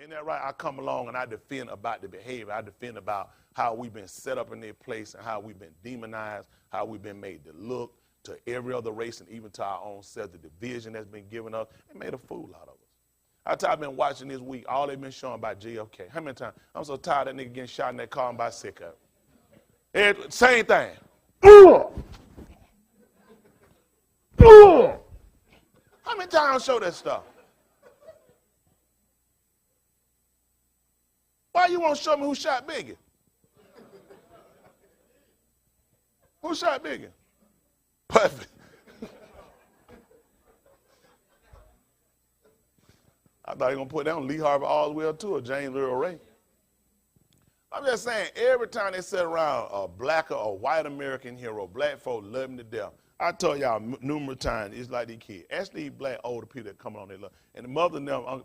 Ain't that right? I come along and I defend about the behavior. I defend about how we've been set up in their place and how we've been demonized, how we've been made to look to every other race and even to our own self. The division that's been given us, it made a fool out of us. I've been watching this week, all they've been showing about JFK. How many times? I'm so tired of that nigga getting shot in that car and by sicko. Same thing. How many times show that stuff? Why you won't show me who shot Biggie? Who shot Biggie? Perfect. I thought you were going to put that on Lee Harvey Oswald too, or James Earl Ray. I'm just saying, every time they sit around a black or a white American hero, black folk love him to death. I told y'all numerous times, it's like these kids. Ask these black older people that come on, they love. And the mother and them,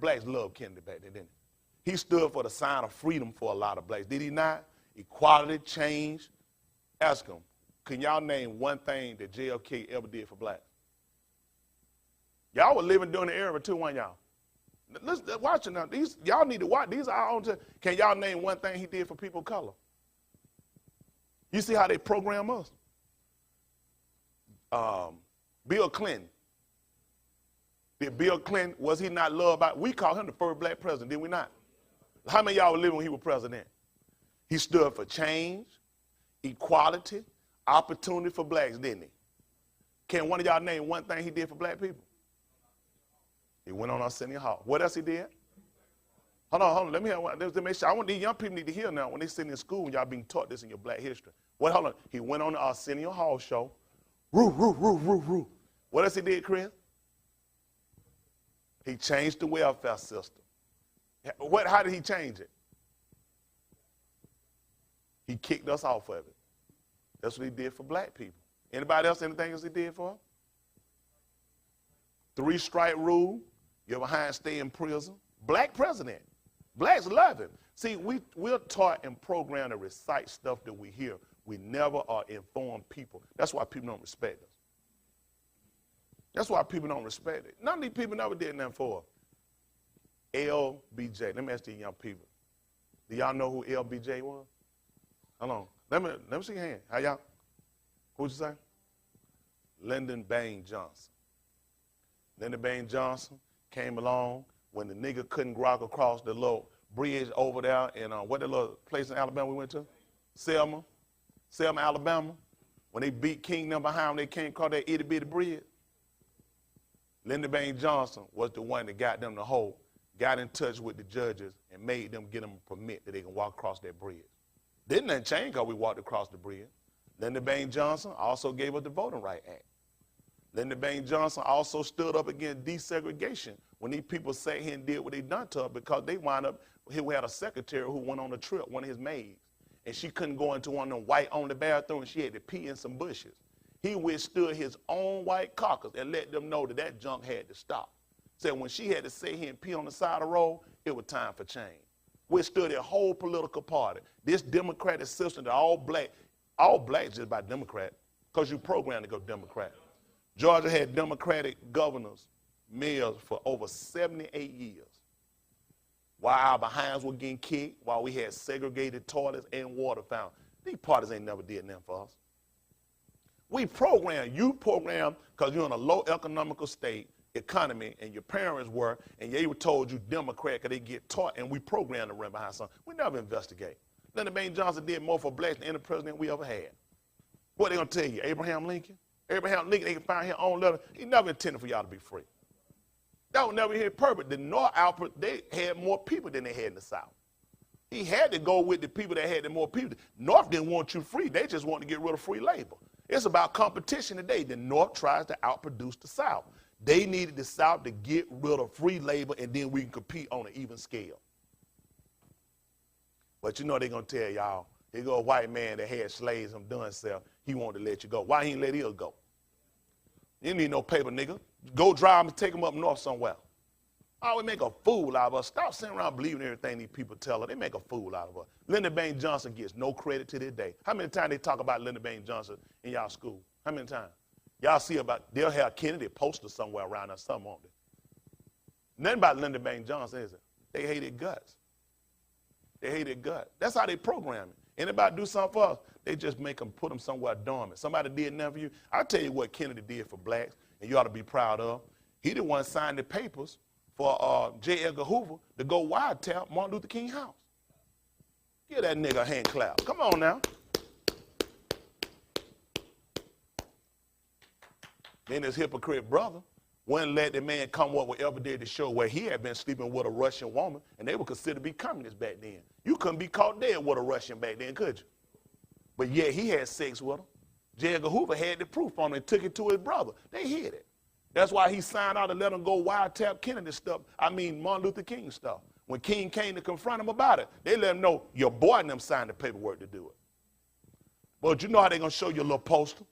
blacks love Kennedy back then, didn't he? He stood for the sign of freedom for a lot of blacks. Did he not? Equality, change. Ask him, can y'all name one thing that JFK ever did for blacks? Y'all were living during the era too, weren't y'all? Listen, watching now. Y'all need to watch. These are our own. Can y'all name one thing he did for people of color? You see how they program us? Bill Clinton. Did Bill Clinton, was he not loved by? We call him the first black president, did we not? How many of y'all were living when he was president? He stood for change, equality, opportunity for blacks, didn't he? Can one of y'all name one thing he did for black people? He went on Arsenio Hall. What else he did? Hold on. Let me hear one. Let me make sure. I want these young people need to hear now when they sit in school and y'all being taught this in your black history. Hold on. He went on the Arsenio Hall show. Roo. What else he did, Chris? He changed the welfare system. How did he change it? He kicked us off of it. That's what he did for black people. Anybody else, anything else he did for them? 3-strike rule. You're behind, stay in prison. Black president. Blacks love him. See, we're taught and programmed to recite stuff that we hear. We never are informed people. That's why people don't respect us. That's why people don't respect it. None of these people never did nothing for us. LBJ. Let me ask these young people. Do y'all know who LBJ was? Hold on. Let me see your hand. How y'all? Who'd you say? Lyndon Baines Johnson. Lyndon Baines Johnson came along when the nigga couldn't walk across the little bridge over there in what the little place in Alabama we went to? Selma, Alabama. When they beat King them behind them, they can't cross that itty bitty bridge. Lyndon Baines Johnson was the one that got them to hold, got in touch with the judges and made them get them a permit that they can walk across that bridge. Didn't that change because we walked across the bridge? Lyndon Baines Johnson also gave us the Voting Rights Act. Lyndon Baines Johnson also stood up against desegregation when these people sat here and did what they done to her because they wound up, here we had a secretary who went on a trip, one of his maids, and she couldn't go into one of them white-only bathrooms. She had to pee in some bushes. He withstood his own white caucus and let them know that that junk had to stop. Said when she had to sit here and pee on the side of the road, it was time for change. Withstood a whole political party. This democratic system that all blacks just by Democrat, because you programmed to go Democrat. Georgia had Democratic governors, mayors for over 78 years. While our behinds were getting kicked, while we had segregated toilets and water fountains. These parties ain't never did nothing for us. We program, you program because you're in a low economical economy, and your parents were, and they were told you Democrat because they get taught, and we program to run behind something. We never investigate. Lyndon Baines Johnson did more for blacks than any president we ever had. What they gonna tell you, Abraham Lincoln? Abraham Lincoln, they can find his own letter. He never intended for y'all to be free. That was never his purpose. The North output, they had more people than they had in the South. He had to go with the people that had the more people. North didn't want you free. They just wanted to get rid of free labor. It's about competition today. The North tries to outproduce the South. They needed the South to get rid of free labor, and then we can compete on an even scale. But you know they're going to tell y'all, here go a white man that had slaves and done himself. He wanted to let you go. Why he didn't let his go? You need no paper, nigga. Go drive him and take him up north somewhere. Oh, we make a fool out of us. Stop sitting around believing everything these people tell us. They make a fool out of us. Lyndon Baines Johnson gets no credit to this day. How many times they talk about Lyndon Baines Johnson in y'all school? How many times? Y'all see about, they'll have Kennedy poster somewhere around there, something on it. Nothing about Lyndon Baines Johnson, is it? They hated guts. They hated guts. That's how they program it. Anybody do something for us, they just make them, put them somewhere dormant. Somebody did nothing for you. I'll tell you what Kennedy did for blacks, and you ought to be proud of. He the one signed the papers for J. Edgar Hoover to go wiretap Martin Luther King's house. Give that nigga a hand clap. Come on now. Then his hypocrite brother wouldn't let the man come up with evidence to show where he had been sleeping with a Russian woman, and they were considered to be communists back then. You couldn't be caught dead with a Russian back then, could you? But yet he had sex with her. J. Edgar Hoover had the proof on it and took it to his brother. They hid it. That's why he signed out to let him go wiretap Kennedy stuff. Martin Luther King stuff. When King came to confront him about it, they let him know your boy and them signed the paperwork to do it. But you know how they gonna show you a little poster?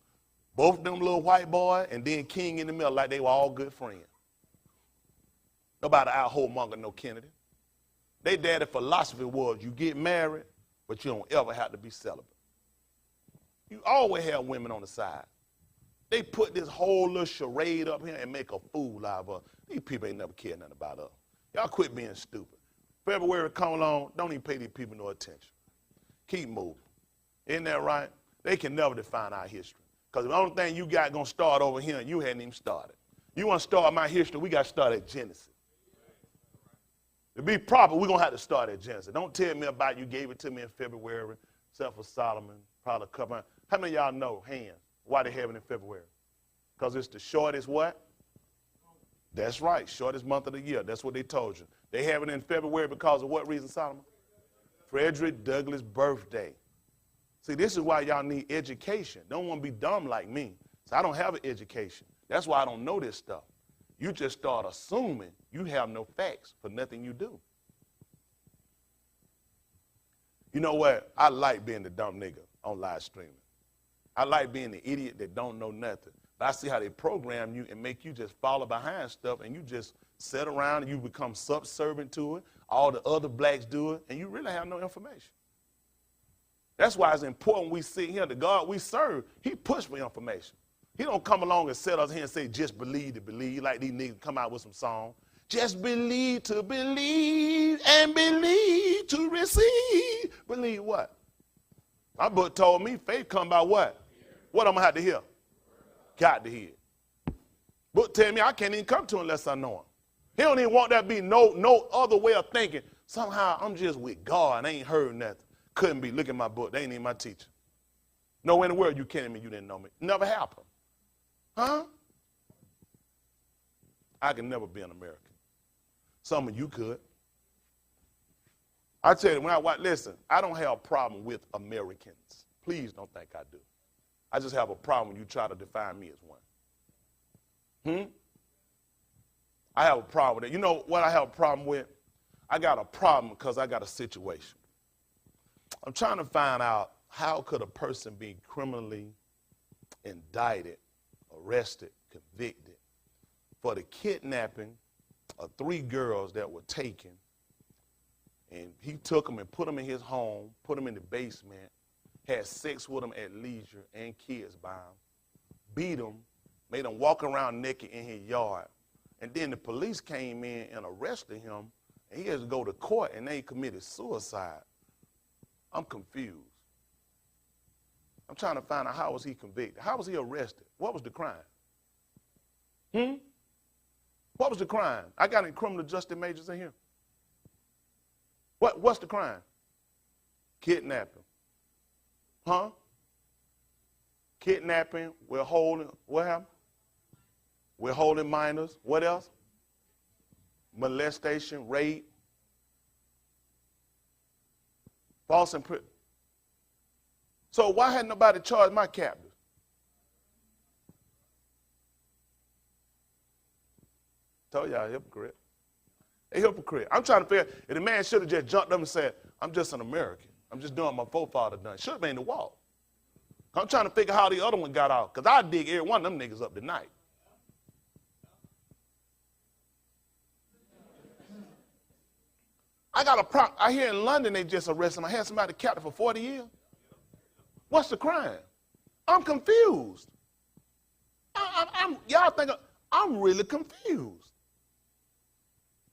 Both of them little white boys and then King in the middle like they were all good friends. Nobody out whoremonger no Kennedy. Their daddy philosophy was you get married, but you don't ever have to be celibate. You always have women on the side. They put this whole little charade up here and make a fool out of us. These people ain't never cared nothing about us. Y'all quit being stupid. February come along, don't even pay these people no attention. Keep moving. Isn't that right? They can never define our history. Because the only thing you got going to start over here, and you hadn't even started. You want to start my history, we got to start at Genesis. To be proper, we're going to have to start at Genesis. Don't tell me about you gave it to me in February, except for Solomon, probably a couple. How many of y'all know, hands, why they have it in February? Because it's the shortest what? That's right, shortest month of the year. That's what they told you. They have it in February because of what reason, Solomon? Frederick Douglass' birthday. See, this is why y'all need education. Don't want to be dumb like me. So I don't have an education. That's why I don't know this stuff. You just start assuming you have no facts for nothing you do. You know what? I like being the dumb nigga on live streaming. I like being the idiot that don't know nothing. But I see how they program you and make you just follow behind stuff, and you just sit around and you become subservient to it. All the other blacks do it, and you really have no information. That's why it's important we sit here. The God we serve, he push for information. He don't come along and set us here and say, just believe to believe, like these niggas come out with some song. Just believe to believe and believe to receive. Believe what? My book told me faith come by what? What I'm going to have to hear? Got to hear. Book tell me I can't even come to him unless I know him. He don't even want that to be no other way of thinking. Somehow I'm just with God and I ain't heard nothing. Couldn't be. Look at my book. They ain't even my teacher. Nowhere in the world you kidding me you didn't know me. Never happened. Huh? I can never be an American. Some of you could. I tell you, when I watch, listen, I don't have a problem with Americans. Please don't think I do. I just have a problem when you try to define me as one. I have a problem with it. You know what I have a problem with? I got a problem because I got a situation. I'm trying to find out how could a person be criminally indicted, arrested, convicted for the kidnapping of 3 girls that were taken, and he took them and put them in his home, put them in the basement, had sex with them at leisure and kids by him, beat them, made them walk around naked in his yard, and then the police came in and arrested him, and he has to go to court, and they committed suicide. I'm confused. I'm trying to find out how was he convicted. How was he arrested? What was the crime? What was the crime? I got any criminal justice majors in here. What's the crime? Kidnapping. Huh? Kidnapping, we're holding, what happened? We're holding minors. What else? Molestation, rape. False imprisonment. So why hadn't nobody charged my captive? Told y'all, hypocrite. A hypocrite. I'm trying to figure, if the man should have just jumped up and said, I'm just an American. I'm just doing what my forefather done. Should have been the walk. I'm trying to figure how the other one got out, because I dig every one of them niggas up tonight. I got a problem. I hear in London they just arrested him. I had somebody captive for 40 years. What's the crime? I'm confused. Y'all think I'm really confused.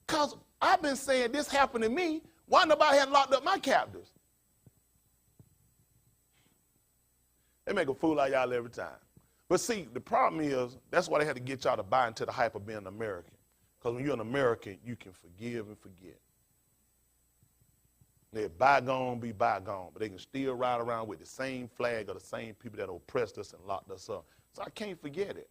Because I've been saying this happened to me. Why nobody had locked up my captives? They make a fool out of y'all every time. But see, the problem is, that's why they had to get y'all to buy into the hype of being an American. Because when you're an American, you can forgive and forget. Let bygone be bygone, but they can still ride around with the same flag of the same people that oppressed us and locked us up. So I can't forget it.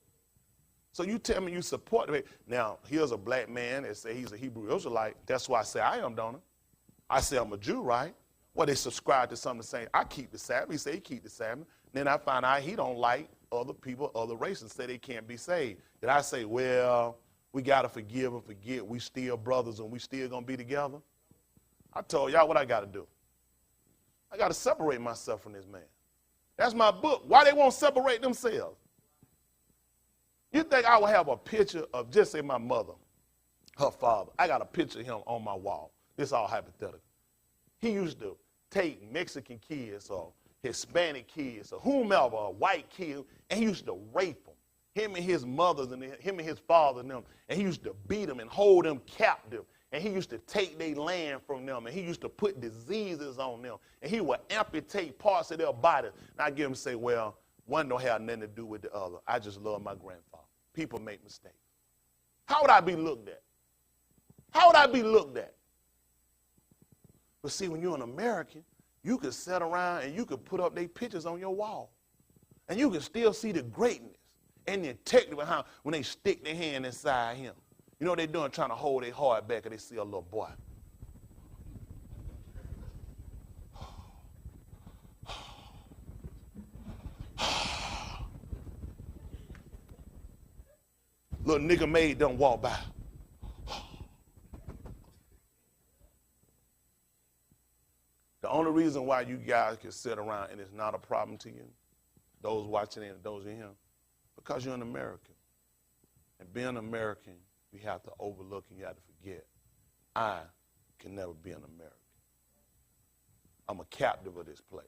So you tell me you support it. Now, here's a black man that say he's a Hebrew Israelite. That's why I say I am, don't I? I say I'm a Jew, right? Well, they subscribe to something saying, I keep the Sabbath. He say he keep the Sabbath. Then I find out he don't like other people, other races, say they can't be saved. Then I say, well, we got to forgive and forget. We still brothers and we still going to be together. I told y'all what I got to do. I got to separate myself from this man. That's my book. Why they won't separate themselves? You think I would have a picture of, just say my mother, her father. I got a picture of him on my wall. This all hypothetical. He used to take Mexican kids or Hispanic kids or whomever, a white kid, and he used to rape them. Him and his mothers and him and his father and them. And he used to beat them and hold them captive. And he used to take their land from them. And he used to put diseases on them. And he would amputate parts of their body. And I get him say, well, one don't have nothing to do with the other. I just love my grandfather. People make mistakes. How would I be looked at? How would I be looked at? But see, when you're an American, you could sit around and you could put up their pictures on your wall. And you can still see the greatness and the integrity behind when they stick their hand inside him. You know what they're doing? Trying to hold their heart back and they see a little boy. Little nigga maid don't walk by. The only reason why you guys can sit around and it's not a problem to you, those watching and those in here, because you're an American. And being an American, you have to overlook and you have to forget. I can never be an American. I'm a captive of this place.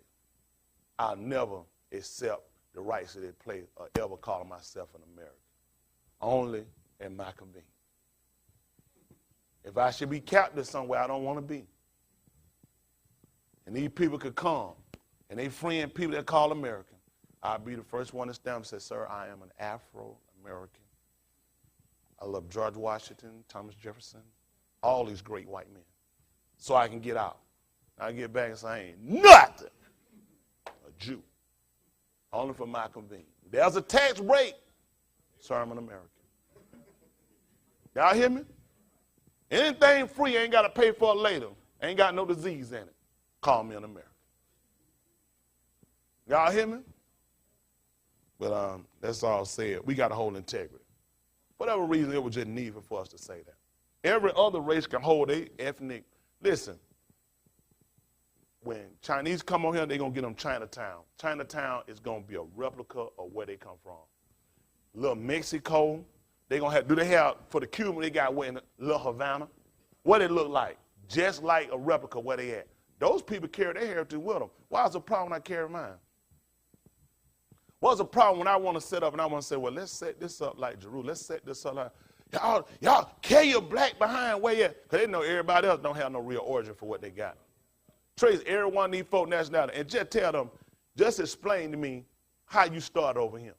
I'll never accept the rights of this place or ever call myself an American. Only at my convenience. If I should be captive somewhere I don't want to be, and these people could come, and they friend people that call American, I'll be the first one to stand and say, sir, I am an Afro-American. I love George Washington, Thomas Jefferson, all these great white men. So I can get out. I get back and say, I ain't nothing. A Jew. Only for my convenience. There's a tax break. Sir, I'm an American. Y'all hear me? Anything free, ain't got to pay for it later. Ain't got no disease in it. Call me an American. Y'all hear me? But that's all said. We got to hold integrity. Whatever reason, it was just needful for us to say that. Every other race can hold their ethnic. Listen, when Chinese come on here, they're going to get them Chinatown. Chinatown is going to be a replica of where they come from. Little Mexico, they going to have, do they have, for the Cuban, they got where in Little Havana? What it look like? Just like a replica where they at. Those people carry their heritage with them. Why is the problem when I carry mine? What's the problem when I want to set up and I want to say, well, let's set this up like Jerusalem. Let's set this up like, y'all carry your black behind where you at. Because they know everybody else don't have no real origin for what they got. Trace every one of these folk nationality and just tell them, just explain to me how you start over here.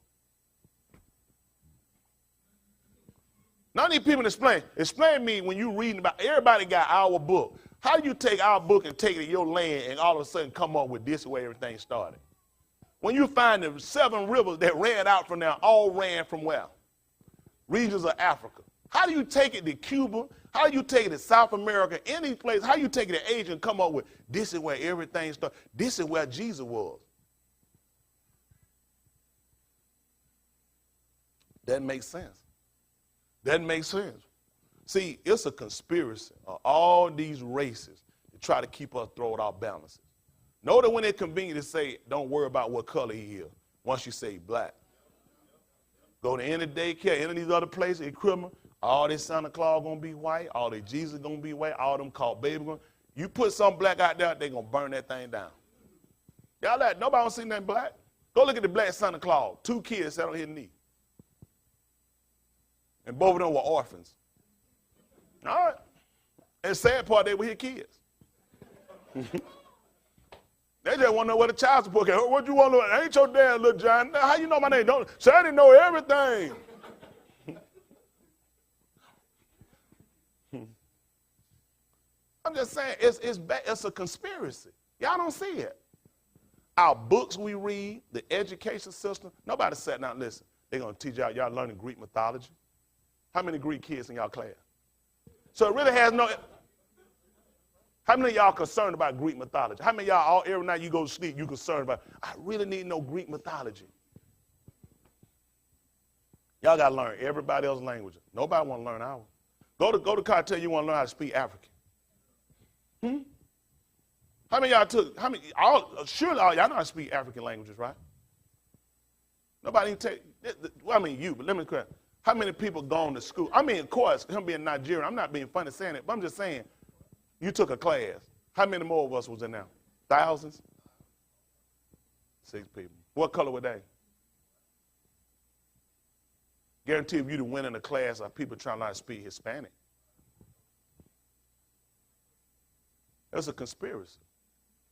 None of these people explain. Explain to me when you reading about, everybody got our book. How do you take our book and take it to your land and all of a sudden come up with this is where everything started? When you find the 7 rivers that ran out from there, all ran from where? Regions of Africa. How do you take it to Cuba? How do you take it to South America? Any place, how do you take it to Asia and come up with this is where everything started? This is where Jesus was. That makes sense. That makes sense. See, it's a conspiracy of all these races to try to keep us throwing off balances. Know that when it's convenient to say, don't worry about what color he is, once you say black. Go to any daycare, any of these other places, equipment, all this Santa Claus going to be white, all this Jesus going to be white, all them called baby going. You put some black out there, they going to burn that thing down. Y'all like, nobody don't see nothing black. Go look at the black Santa Claus. 2 kids sat on his knee. And both of them were orphans. All right. And the sad part, they were his kids. They just want to know where the child support came. What you want to know? Ain't your dad, little John? How you know my name? Don't Sandy know everything. I'm just saying, it's a conspiracy. Y'all don't see it. Our books we read, the education system, nobody sat down and listened. They're going to teach y'all learning Greek mythology. How many Greek kids in y'all class? So it really has no... How many of y'all concerned about Greek mythology? How many of y'all, every night you go to sleep, you concerned about, I really need to know Greek mythology. Y'all got to learn everybody else's language. Nobody want to learn ours. Go to cartel, you want to learn how to speak African. How many of y'all surely all y'all know how to speak African languages, right? Nobody even take, well, I mean you, but let me correct. How many people gone to school? I mean, of course, him being Nigerian, I'm not being funny saying it, but I'm just saying, you took a class. How many more of us was in there? Thousands? 6 people. What color were they? Guarantee if you'd have went in a class of people trying to learn to speak Hispanic. It's a conspiracy.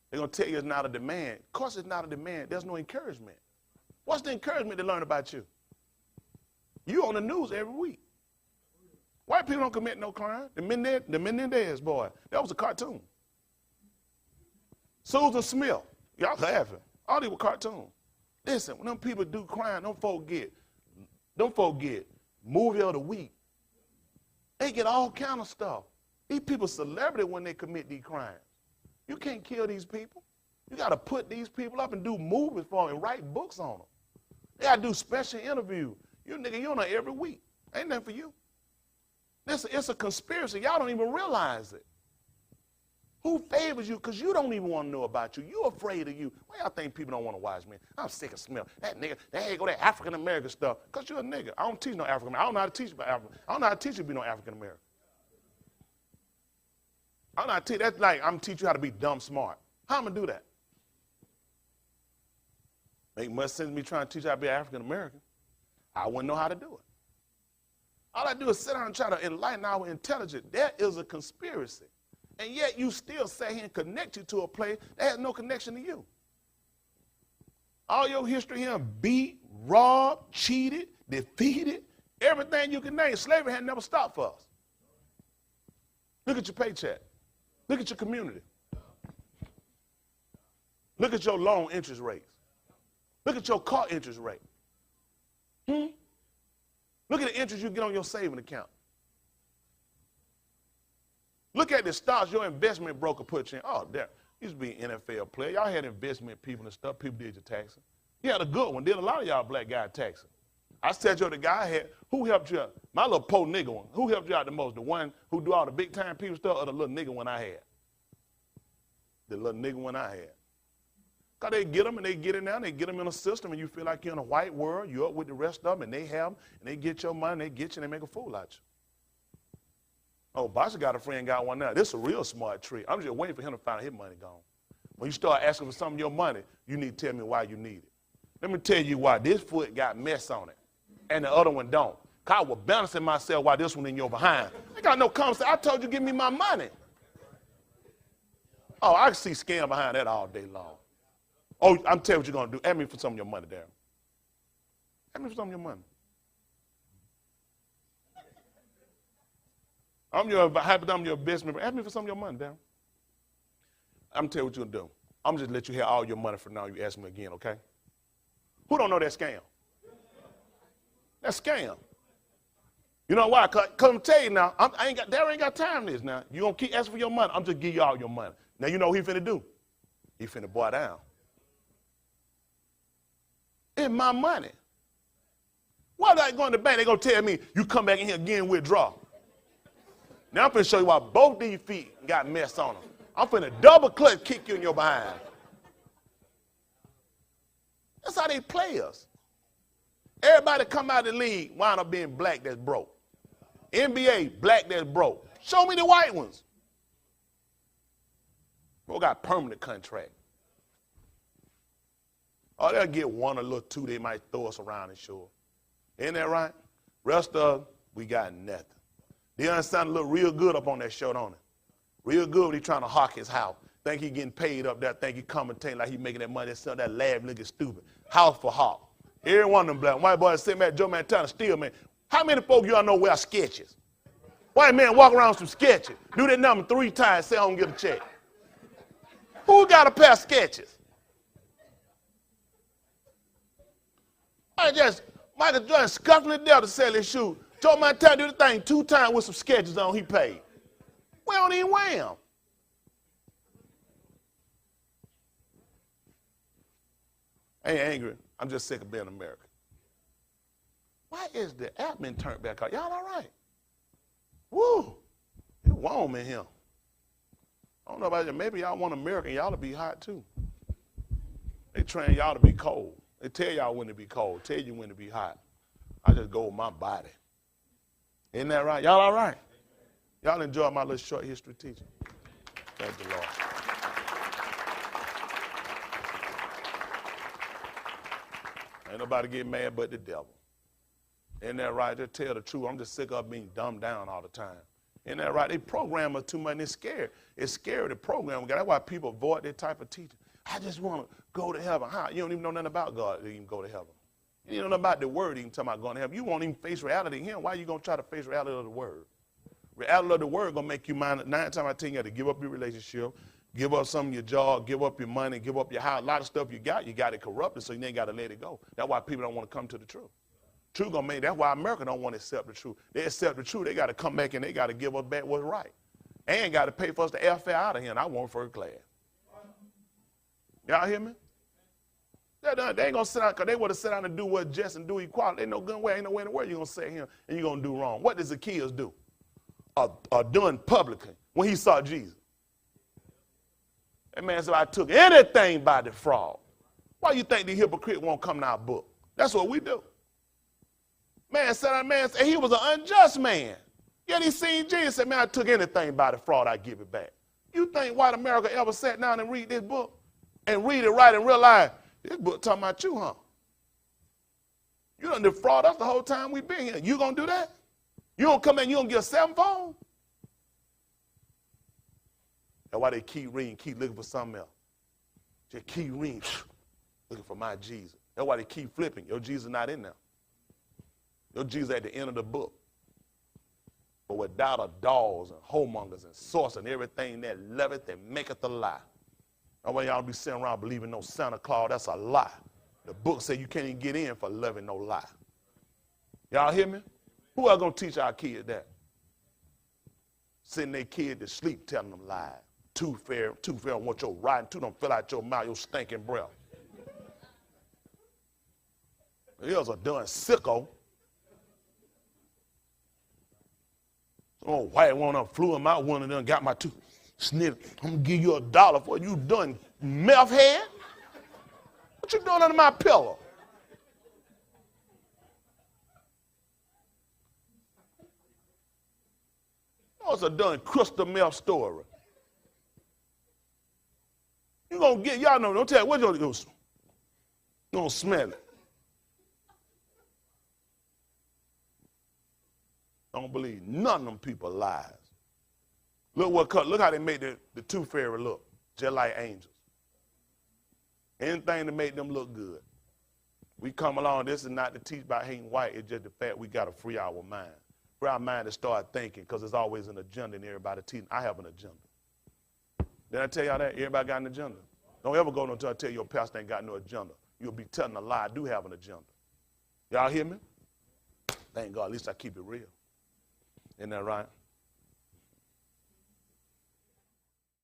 They're going to tell you it's not a demand. Of course it's not a demand. There's no encouragement. What's the encouragement to learn about you? You on the news every week. White people don't commit no crime. The Menendez boy, that was a cartoon. Susan Smith, y'all laughing. All these were cartoons. Listen, when them people do crime, them folk get movie of the week. They get all kind of stuff. These people celebrity when they commit these crimes. You can't kill these people. You got to put these people up and do movies for them and write books on them. They got to do special interviews. You nigga, you on there every week. Ain't nothing for you. Listen, it's a conspiracy. Y'all don't even realize it. Who favors you? Because you don't even want to know about you. You're afraid of you. Why y'all think people don't want to watch me? I'm sick of smell. That nigga, there you go, that African-American stuff. Because you're a nigga. I don't teach no African-American. I don't know how to teach about African. I don't know how to teach you to be no African-American. I don't know how to teach. That's like I'm teach you how to be dumb smart. How am I going to do that? Make much sense to me trying to teach you how to be African-American. I wouldn't know how to do it. All I do is sit down and try to enlighten our intelligence. There is a conspiracy. And yet you still say here and connect you to a place that has no connection to you. All your history here, beat, robbed, cheated, defeated, everything you can name. Slavery had never stopped for us. Look at your paycheck. Look at your community. Look at your loan interest rates. Look at your car interest rate. Look at the interest you get on your saving account. Look at the stocks your investment broker puts in. Oh, there. Used to be an NFL player. Y'all had investment people and stuff. People did your taxing. He had a good one. Did a lot of y'all black guys taxing. I said you the guy I had, who helped you out? My little poor nigga one. Who helped you out the most? The one who do all the big time people stuff or the little nigga one I had? The little nigga one I had. Because they get them and they get in there and they get them in a system and you feel like you're in a white world. You're up with the rest of them and they have them and they get your money, they get you and they make a fool out you. Oh, Basha got a friend got one now. This is a real smart trick. I'm just waiting for him to find his money gone. When you start asking for some of your money, you need to tell me why you need it. Let me tell you why. This foot got mess on it and the other one don't. Because I was balancing myself while this one in your behind. I got no conversation. I told you give me my money. Oh, I can see scam behind that all day long. Oh, I'm telling you what you're going to do. Ask me for some of your money, Darren. Ask me for some of your money. I'm your best member. Ask me for some of your money, Darren. I'm telling you what you're going to do. I'm just let you have all your money for now. You ask me again, okay? Who don't know that scam? That's scam. You know why? Because I'm tell you now, Darren ain't got time for this now. You going to keep asking for your money. I'm just give you all your money. Now you know what he finna do? He finna boy down. It's my money. Why did I go in the bank? They gonna tell me you come back in here again withdraw. Now I'm finna show you why both these feet got mess on them. I'm finna double clutch kick you in your behind. That's how they play us. Everybody come out of the league wind up being black that's broke. NBA black that's broke. Show me the white ones. Bro got permanent contract. Oh, they'll get one or little two, they might throw us around and show. Ain't that right? Rest of we got nothing. Deion sounded look real good up on that show, don't it? Real good when he trying to hawk his house. Think he getting paid up there. Think he commentating like he making that money. That's that laugh looking stupid. House for hawk. Every one of them black white boys sitting back, Joe man trying to steal, man. How many folks y'all know wear sketches? White man walk around with some sketches. Do that number 3 times, say I don't get a check. Who got a pair of sketches? Michael Jordan scuffing the devil to sell his shoes. Joe Montana do the thing 2 times with some sketches on, he paid. We don't even wear them. I ain't angry. I'm just sick of being American. Why is the admin turned back on? Y'all all right? Woo! It's warm in here. I don't know about you. Maybe y'all want American. Y'all to be hot too. They train y'all to be cold. They tell y'all when to be cold. Tell you when to be hot. I just go with my body. Isn't that right? Y'all all right? Y'all enjoy my little short history teaching? Thank the Lord. Ain't nobody get mad but the devil. Isn't that right? Just tell the truth. I'm just sick of being dumbed down all the time. Isn't that right? They program us too much and it's scary. It's scary to program. That's why people avoid that type of teaching. I just want to go to heaven. How? You don't even know nothing about God to even go to heaven. You don't know nothing about the word even talking about going to heaven. You won't even face reality in him. Why are you going to try to face reality of the word? Reality of the word going to make you mind. 9 times out of 10, you got to give up your relationship, give up some of your job, give up your money, give up your house. A lot of stuff you got it corrupted, so you ain't got to let it go. That's why people don't want to come to the truth. Truth gonna make. That's why America don't want to accept the truth. They accept the truth. They got to come back and they got to give us back what's right. And got to pay for us the airfare out of here. And I want first class. Y'all hear me? They ain't gonna sit down because they want to sit down and do what's just and do equality. Ain't no good way. Ain't no way in the world you're gonna sit here and you're gonna do wrong. What does Zacchaeus do? Doing publicly when he saw Jesus. That man said, I took anything by the fraud. Why you think the hypocrite won't come in our book? That's what we do. Man said, he was an unjust man. Yet he seen Jesus and said, man, I took anything by the fraud, I give it back. You think white America ever sat down and read this book and read it right and realize this book talking about you, huh? You done defraud us the whole time we been here. You gonna do that? You don't come in, you don't get a 7-fold? That's why they keep reading, keep looking for something else. Just keep reading, looking for my Jesus. That's why they keep flipping. Your Jesus not in there. Your Jesus at the end of the book. But without a dogs and homongers and sorcerers and everything that loveth and maketh a lie. That's why y'all be sitting around believing no Santa Claus. That's a lie. The book says you can't even get in for loving no lie. Y'all hear me? Who are going to teach our kids that? Sending their kid to sleep telling them lies. Tooth fairy want your rotten tooth don't fill out your mouth, your stinking breath. Here's a done sicko. Oh, white one of them flew him out, one of them got my tooth snipped. I'm going to give you $1 for you done meth head. What you doing under my pillow? Oh, it's a done crystal meth story. You going to get, y'all know, don't tell you, what you going to smell it. Don't believe none of them people lies. Look how they made the tooth fairy look, just like angels. Anything to make them look good. We come along, this is not to teach about hating white, it's just the fact we got to free our mind. Free our mind to start thinking, because there's always an agenda in everybody teaching. I have an agenda. Did I tell y'all that? Everybody got an agenda. Don't ever go until I tell your pastor ain't got no agenda. You'll be telling a lie. I do have an agenda. Y'all hear me? Thank God, at least I keep it real. Isn't that right?